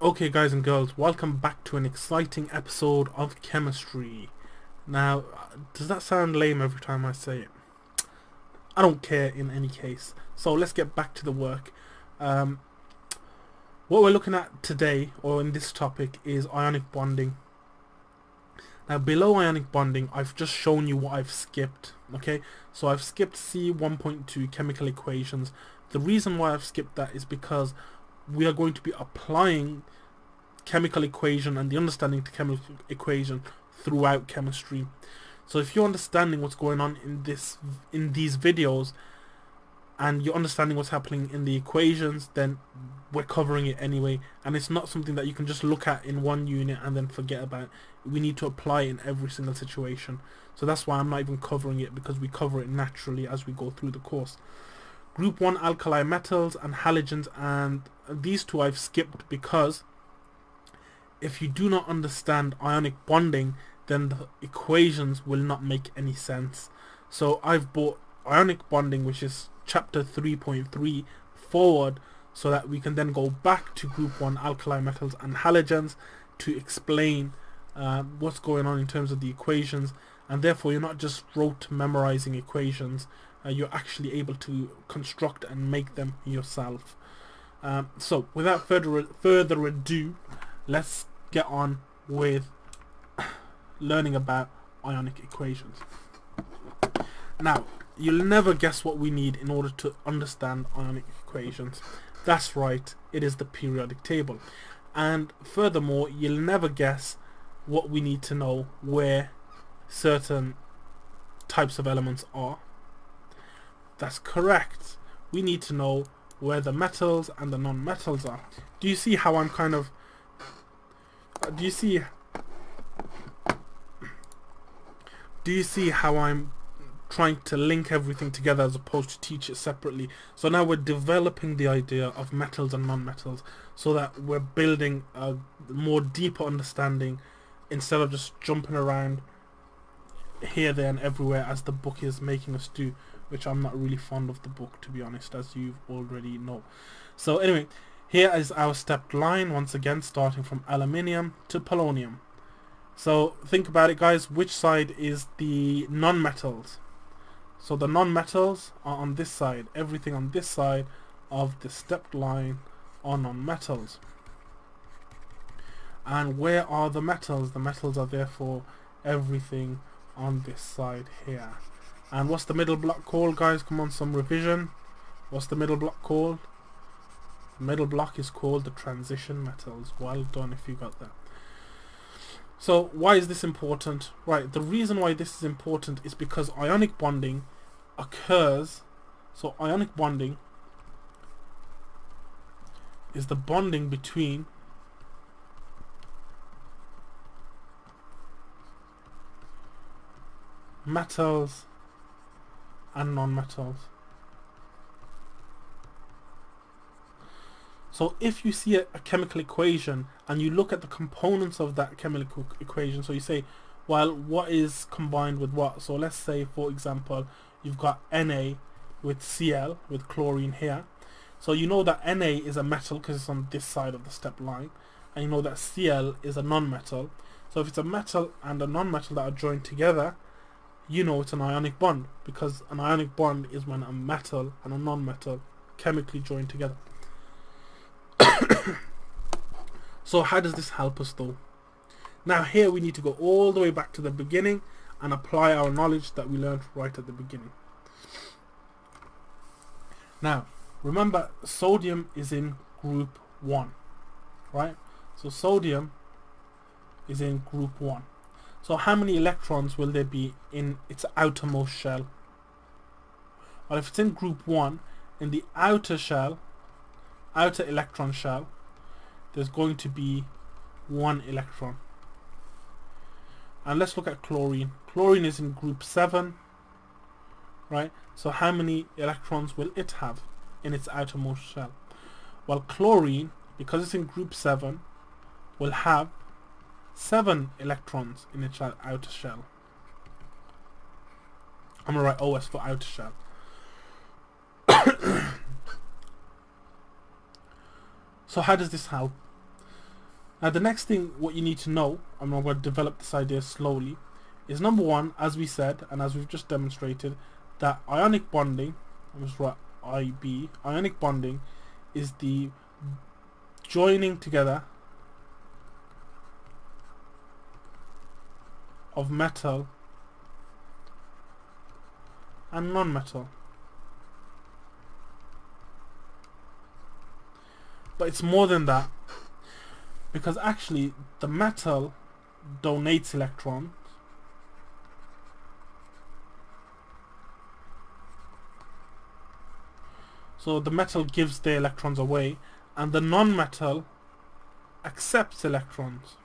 Okay guys and girls, welcome back to an exciting episode of chemistry. Now, does that sound lame every time I say it? I don't care in any case. So let's get back to the work. What we're looking at today, or in this topic, is ionic bonding. Now below ionic bonding, I've just shown you what I've skipped. Okay, so I've skipped C1.2 chemical equations. The reason why I've skipped that is because we are going to be applying chemical equation and the understanding to chemical equation throughout chemistry. So if you're understanding what's going on in these videos and you're understanding what's happening in the equations, then we're covering it anyway, and it's not something that you can just look at in one unit and then forget about. We need to apply it in every single situation. So that's why I'm not even covering it, because we cover it naturally as we go through the course. Group 1 alkali metals and halogens, and these two I've skipped because if you do not understand ionic bonding, then the equations will not make any sense. So I've brought ionic bonding, which is chapter 3.3, forward so that we can then go back to group 1 alkali metals and halogens to explain what's going on in terms of the equations, and therefore you're not just rote memorizing equations. You're actually able to construct and make them yourself. So without further ado, let's get on with learning about ionic equations. Now, you'll never guess what we need in order to understand ionic equations. That's right, it is the periodic table. And furthermore, you'll never guess what we need to know where certain types of elements are. That's correct. We need to know where the metals and the non-metals are. Do you see how I'm kind of... Do you see how I'm trying to link everything together as opposed to teach it separately? So now we're developing the idea of metals and non-metals so that we're building a more deeper understanding instead of just jumping around here, there and everywhere as the book is making us do, which I'm not really fond of the book, to be honest, as you already know. So anyway, here is our stepped line, once again starting from aluminium to polonium. So think about it, guys. Which side is the non-metals? So the non-metals are on this side. Everything on this side of the stepped line are non-metals. And where are the metals? The metals are therefore everything on this side here. And what's the middle block called, guys? Come on, some revision. What's the middle block called? The middle block is called the transition metals. Well done if you got that. So why is this important? Right, the reason why this is important is because ionic bonding occurs. So ionic bonding is the bonding between metals and non-metals. So if you see a chemical equation and you look at the components of that chemical equation, so you say, well, what is combined with what? So let's say, for example, you've got Na with Cl, with chlorine here. So you know that Na is a metal because it's on this side of the step line, and you know that Cl is a non-metal. So if it's a metal and a non-metal that are joined together, you know it's an ionic bond, because an ionic bond is when a metal and a non-metal chemically join together. So how does this help us though? Now here we need to go all the way back to the beginning and apply our knowledge that we learned right at the beginning. Now remember, sodium is in group 1, right? So sodium is in group 1. So how many electrons will there be in its outermost shell? Well, if it's in group 1, in the outer shell, outer electron shell, there's going to be 1 electron. And let's look at chlorine. Chlorine is in group 7, right? So how many electrons will it have in its outermost shell? Well, chlorine, because it's in group 7, will have 7 electrons in its outer shell. I'm going to write OS for outer shell. So how does this help? Now the next thing what you need to know, and I'm going to develop this idea slowly, is number one, as we said and as we've just demonstrated, that ionic bonding, I'm just write IB, ionic bonding is the joining together of metal and non-metal. But it's more than that, because actually the metal donates electrons, so the metal gives the electrons away and the non-metal accepts electrons.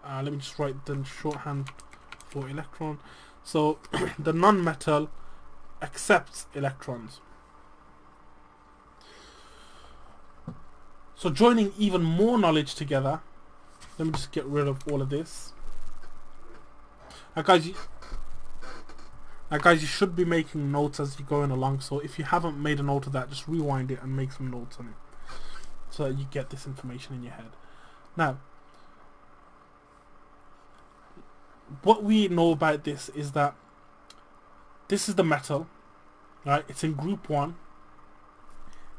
Let me just write the shorthand for electron. So the non-metal accepts electrons. So joining even more knowledge together, let me just get rid of all of this. Now guys, you should be making notes as you're going along, so if you haven't made a note of that, just rewind it and make some notes on it, so that you get this information in your head. Now, what we know about this is that this is the metal, right? It's in group 1.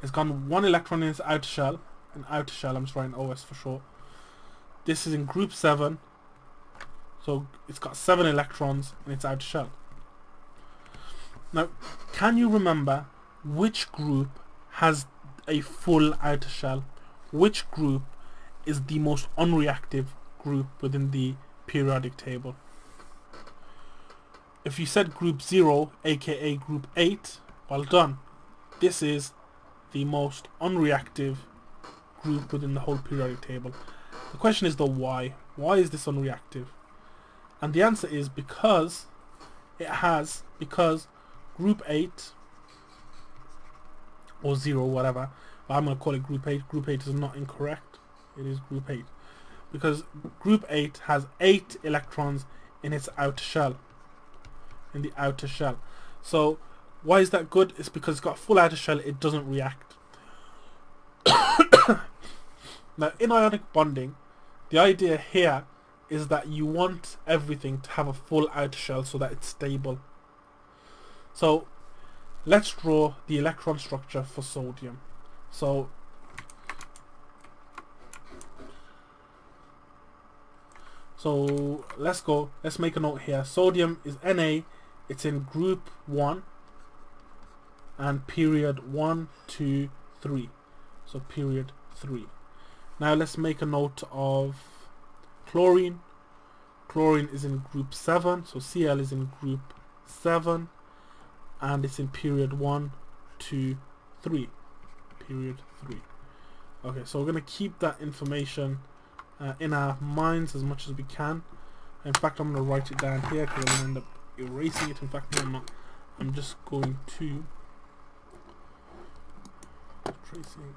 It's got one electron in its outer shell. An outer shell, I'm just writing OS for short. This is in group 7. So it's got 7 electrons in its outer shell. Now, can you remember which group has a full outer shell? Which group is the most unreactive group within the periodic table? If you said group 0, aka group 8, well done. This is the most unreactive group within the whole periodic table. The question is the why. Why is this unreactive? And the answer is because group 8 or 0, whatever, but I'm going to call it group 8. Group 8 is not incorrect. It is group 8. Because group 8 has 8 electrons in its outer shell. In the outer shell. So why is that good? It's because it's got a full outer shell, it doesn't react. Now in ionic bonding, the idea here is that you want everything to have a full outer shell so that it's stable. So let's draw the electron structure for sodium. So let's make a note here. Sodium is Na, it's in group 1 and period 1, 2, 3. So period 3. Now let's make a note of chlorine. Chlorine is in group 7, so Cl is in group 7 and it's in period 1, 2, 3. Period 3. Okay, so we're going to keep that information in our minds as much as we can. In fact, I'm going to write it down here because I'm going to end up erasing it. In fact, no, I'm not. I'm just going to tracing.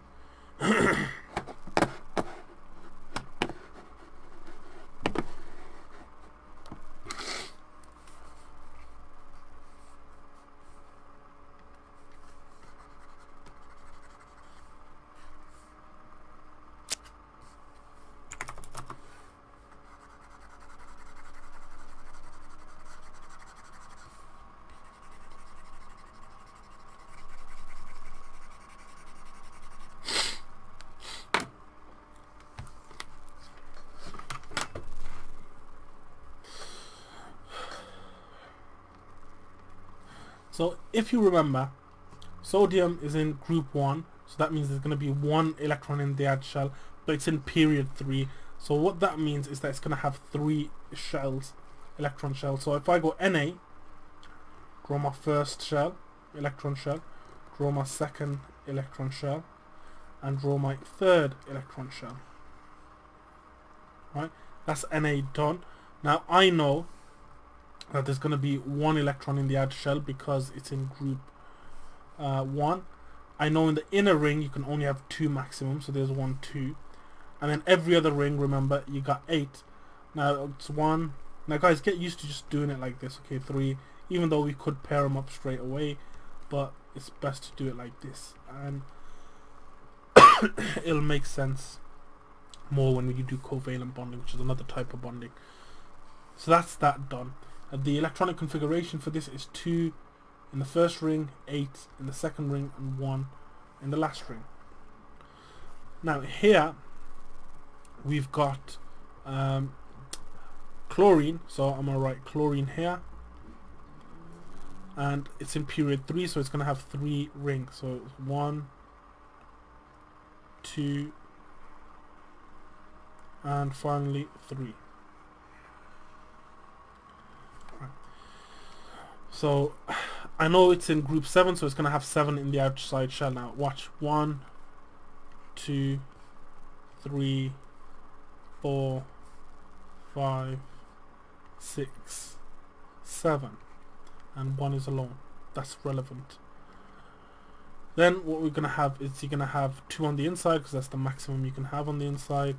So if you remember, sodium is in group 1, so that means there's going to be 1 electron in the outer shell, but it's in period 3. So what that means is that it's going to have 3 shells, electron shells. So if I go Na, draw my first shell, electron shell, draw my second electron shell, and draw my third electron shell. Right? That's Na done. Now I know that there's going to be 1 electron in the outer shell because it's in group 1. I know in the inner ring you can only have 2 maximum, so there's 1, 2. And then every other ring, remember, you got 8. Now it's 1. Now guys, get used to just doing it like this. Okay, 3. Even though we could pair them up straight away, but it's best to do it like this. And it'll make sense more when you do covalent bonding, which is another type of bonding. So that's that done. The electronic configuration for this is 2 in the first ring, 8 in the second ring, and 1 in the last ring. Now here we've got chlorine, so I'm going to write chlorine here, and it's in period 3, so it's going to have 3 rings. So 1, 2, and finally 3. Right. So I know it's in group 7, so it's going to have 7 in the outside shell. Now watch, 1, 2, 3, 4, 5, 6, 7, and 1 is alone. That's relevant. Then what we're going to have is you're going to have 2 on the inside, because that's the maximum you can have on the inside,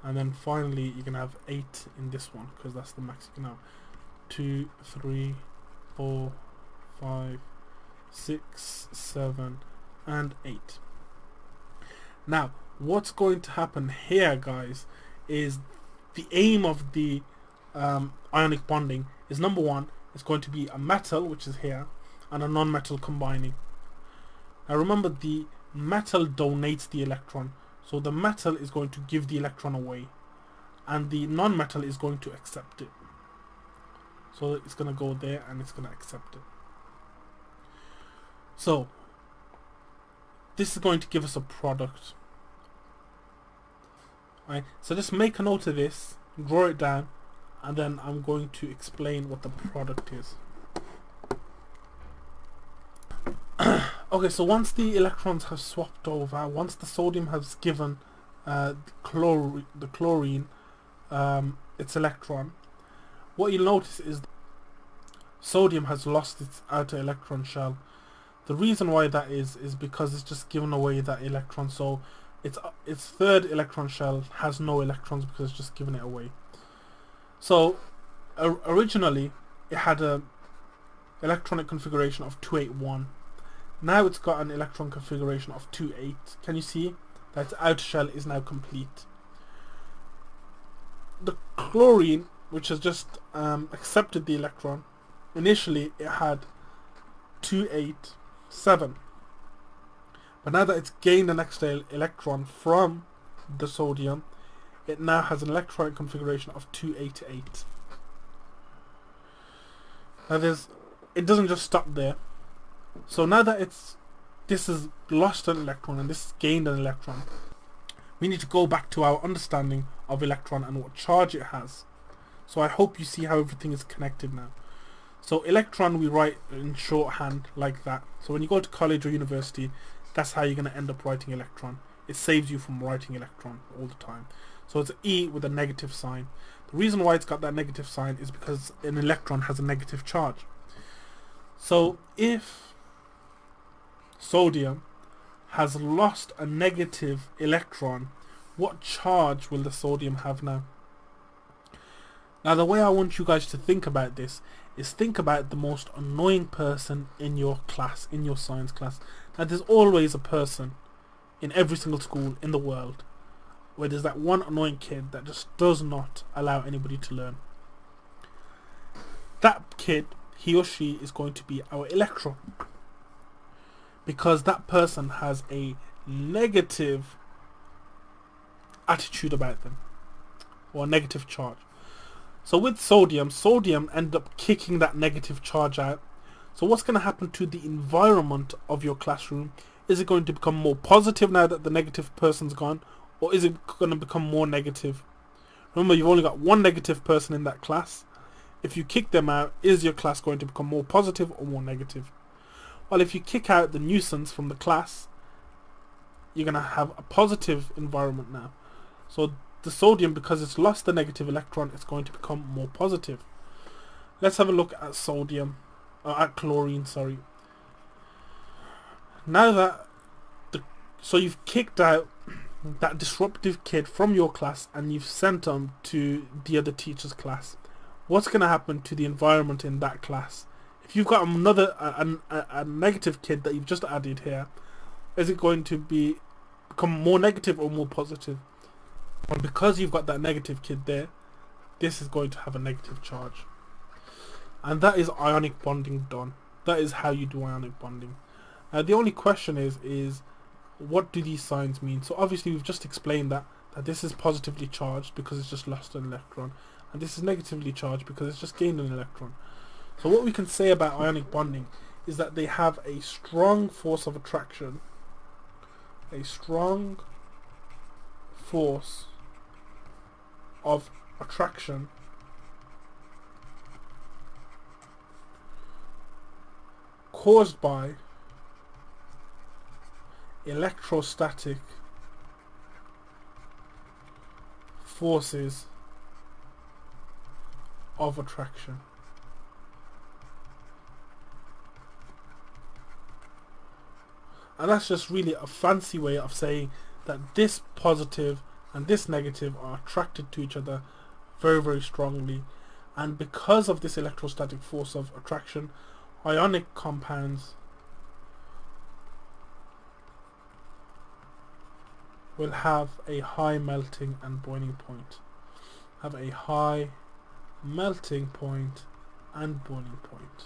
and then finally you're going to have 8 in this one, because that's the max you can have. 2, 3, 4, 5, 6, 7, and 8. Now what's going to happen here, guys, is the aim of the ionic bonding is, number 1, it's going to be a metal, which is here, and a non-metal combining. Now remember, the metal donates the electron, so the metal is going to give the electron away, and the non-metal is going to accept it. So it's going to go there and it's going to accept it. So this is going to give us a product. Right, so just make a note of this, draw it down, and then I'm going to explain what the product is. Okay, so once the electrons have swapped over, once the sodium has given the chlorine its electron, what you'll notice is sodium has lost its outer electron shell. The reason why that is because it's just given away that electron, so its third electron shell has no electrons because it's just given it away. So originally it had a electronic configuration of 281. Now it's got an electron configuration of 28. Can you see that its outer shell is now complete? The chlorine, which has just accepted the electron, initially it had 287. But now that it's gained an extra electron from the sodium, it now has an electronic configuration of 288. Now it doesn't just stop there. So now that this has lost an electron and this has gained an electron, we need to go back to our understanding of electron and what charge it has. So I hope you see how everything is connected now. So electron we write in shorthand like that. So when you go to college or university, that's how you're going to end up writing electron. It saves you from writing electron all the time. So it's E with a negative sign. The reason why it's got that negative sign is because an electron has a negative charge. So if sodium has lost a negative electron, what charge will the sodium have now? Now the way I want you guys to think about this is think about the most annoying person in your class, in your science class. Now there's always a person in every single school in the world where there's that one annoying kid that just does not allow anybody to learn. That kid, he or she, is going to be our electron, because that person has a negative attitude about them, or a negative charge. So with sodium ended up kicking that negative charge out. So what's going to happen to the environment of your classroom? Is it going to become more positive now that the negative person's gone, or is it going to become more negative? Remember, you've only got one negative person in that class. If you kick them out, is your class going to become more positive or more negative? Well, if you kick out the nuisance from the class, you're going to have a positive environment now. So the sodium, because it's lost the negative electron, it's going to become more positive. Let's have a look at sodium, at chlorine, sorry. Now that so you've kicked out that disruptive kid from your class and you've sent them to the other teacher's class, what's going to happen to the environment in that class? If you've got another a negative kid that you've just added here, is it going to be become more negative or more positive. And because you've got that negative kid there, this is going to have a negative charge. And that is ionic bonding done. That is how you do ionic bonding. The only question is what do these signs mean? So obviously we've just explained that this is positively charged because it's just lost an electron, and this is negatively charged because it's just gained an electron. So what we can say about ionic bonding is that they have a strong force of attraction, a strong force of attraction caused by electrostatic forces of attraction. And that's just really a fancy way of saying that this positive and this negative are attracted to each other very, very strongly. And because of this electrostatic force of attraction, ionic compounds will have a high melting and boiling point. Have a high melting point and boiling point.